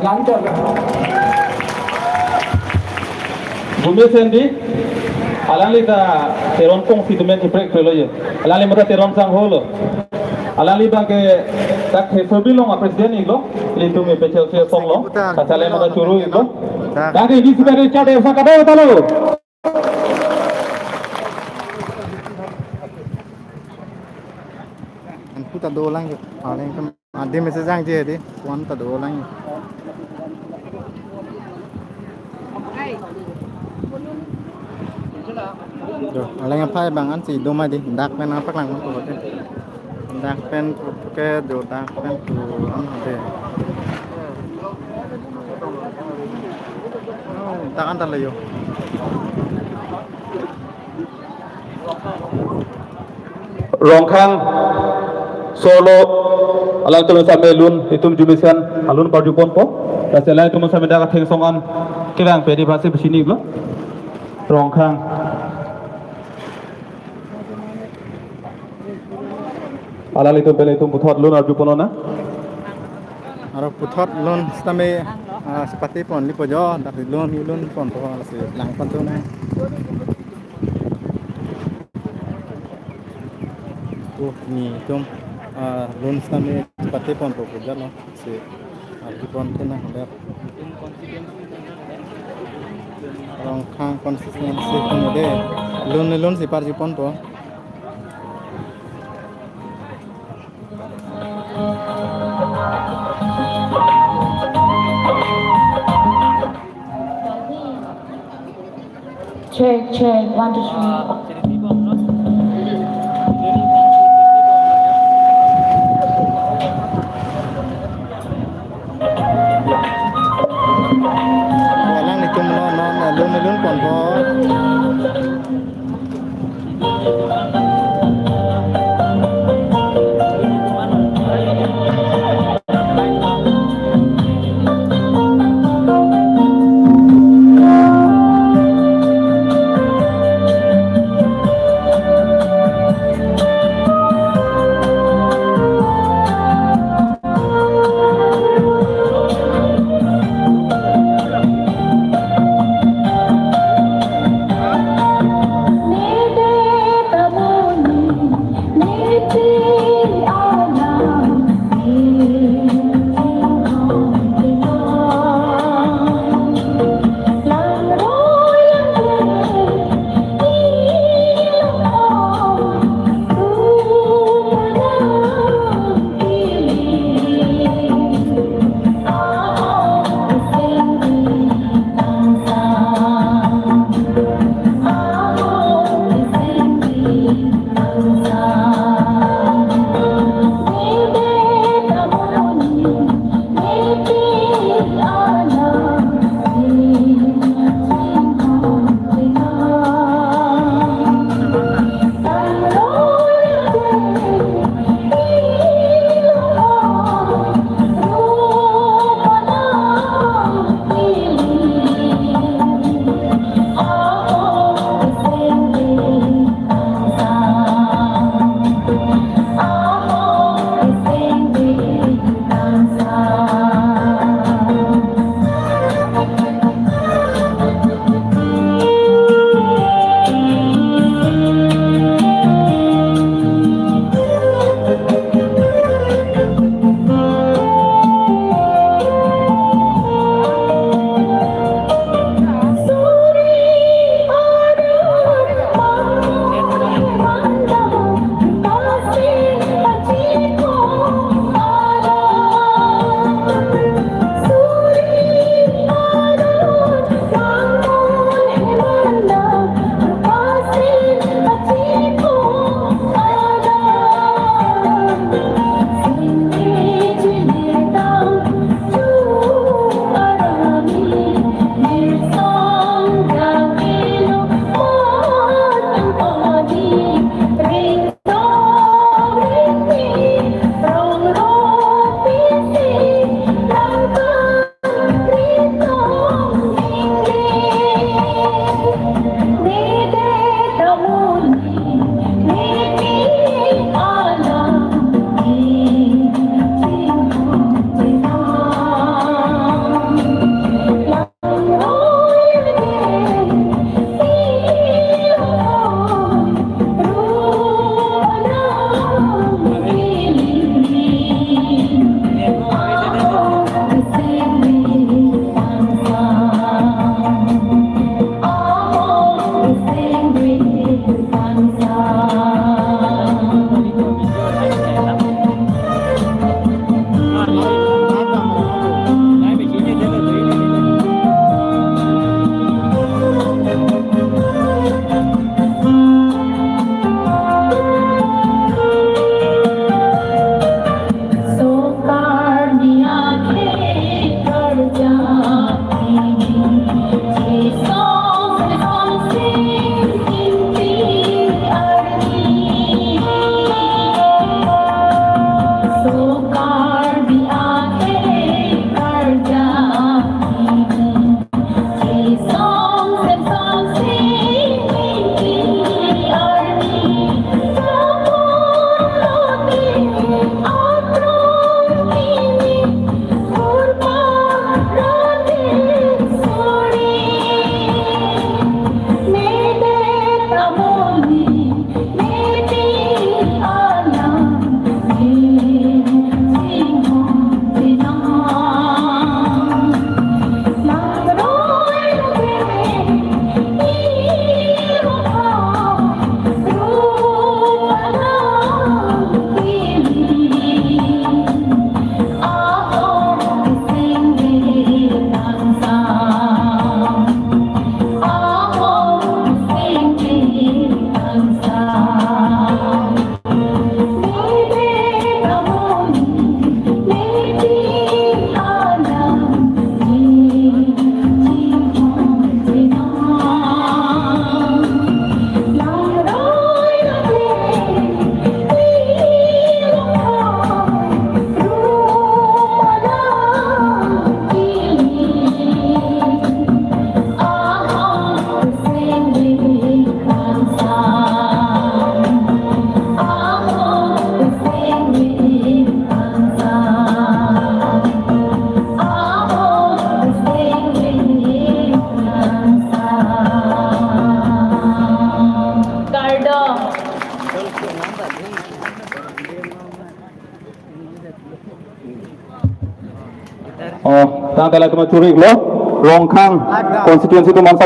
lancar kan Bumi sendi alang lita teron kong fitumen iprek pelo ye alang li mata teron sang holo alang li bang ke tak hesobi long a presiden iglo li tu me pechel se song long kasale mata churu iglo tak ini sebagai cat esa kada talo Aku tak ada orang je. Ada yang ada mesej yang je di. Wan tak ada orang je. Rồi, lấy ngắm phai bằng ăn chỉ đồ mai đi, đặc bên nào phát lăng của tôi, đặc bên cái đồ đặc bên của ăn để, tak ăn thật là nhiều. rong khang solo alang tu sampai lun itu jumisan alun parjupon po dan selain itu sampai dah theng songan kirang pedi bahasa besini glo rong khang alang itu beli itu puthot lun arjupon na Arab puthot lun sampai seperti pon lipo jo, dari lun pon tu lah si lang pon tu na. Ni tum lun sampai seperti pon tu kerja lo si arjupon tu na ada. Orang khang konsistensi pun ada. Lun si arjupon tu. Check, 1 2 3. Walang ni tum lun pon tu. Oh, tang tela tu curi lo, long kang constituency tu mansa